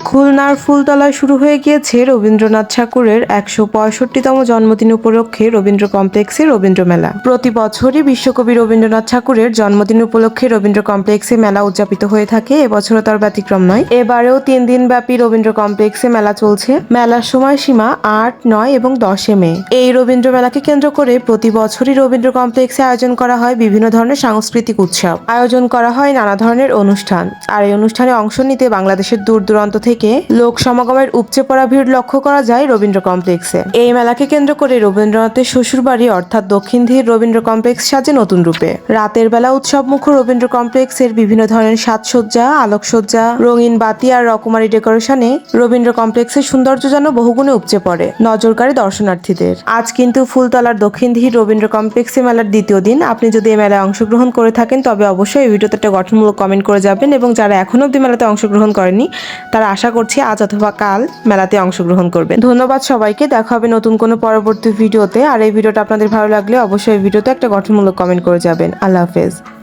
খুলনার ফুলতলায় শুরু হয়ে গিয়েছে রবীন্দ্রনাথ ঠাকুরের ১৬৫তম জন্মদিন উপলক্ষে রবীন্দ্র কমপ্লেক্সে রবীন্দ্র মেলা। প্রতি বছরই বিশ্বকবি রবীন্দ্রনাথ ঠাকুরের জন্মদিন উপলক্ষে রবীন্দ্র কমপ্লেক্সে মেলা উদযাপিত হয়ে থাকে। এবছরও তার ব্যতিক্রম নয়। এবারেও ৩ দিন ব্যাপী রবীন্দ্র কমপ্লেক্সে মেলা চলছে। মেলার সময়সীমা ৮, ৯ এবং ১০ মে। এই রবীন্দ্র মেলাকে কেন্দ্র করে প্রতি বছরই রবীন্দ্র কমপ্লেক্সে আয়োজন করা হয় বিভিন্ন ধরনের সাংস্কৃতিক উৎসব। আয়োজন করা হয় নানা ধরনের অনুষ্ঠান। আর এই অনুষ্ঠানে অংশ নিতে বাংলাদেশের দূর দূরান্ত থেকে লোক সমাগমের উপচে পড়া ভিড় লক্ষ্য করা যায় রবীন্দ্র কমপ্লেক্সে। এই মেলাকে কেন্দ্র করে রবীন্দ্রনাথের শ্বশুরবাড়ি অর্থাৎ দক্ষিণধীর রবীন্দ্র কমপ্লেক্স সাজে নতুন রূপে। রাতের বেলা উৎসবমুখর রবীন্দ্র কমপ্লেক্সের বিভিন্ন ধরনের সাজসজ্জা, আলোকসজ্জা, রঙিন বাতি আর রকমারি ডেকোরেশনে রবীন্দ্র কমপ্লেক্সের সৌন্দর্য যেন বহুগুণে উপচে পড়ে, নজর কাড়ে দর্শনার্থীদের। আজ কিন্তু ফুলতলার দক্ষিণধীর রবীন্দ্র কমপ্লেক্সে মেলার দ্বিতীয় দিন। আপনি যদি এই মেলায় অংশগ্রহণ করে থাকেন তবে অবশ্যই এই ভিডিওতে একটা গঠনমূলক কমেন্ট করে যাবেন, এবং যারা এখনো অব্দি মেলাতে অংশগ্রহণ করেনি তারা আশা করছি আজ অথবা কাল মেলাতে অংশগ্রহণ করবেন। ধন্যবাদ সবাইকে। দেখা হবে নতুন কোনো পরবর্তী ভিডিওতে। আর এই ভিডিওটা আপনাদের ভালো লাগলে অবশ্যই এই ভিডিওতে একটা গঠনমূলক কমেন্ট করে যাবেন। আল্লাহ হাফেজ।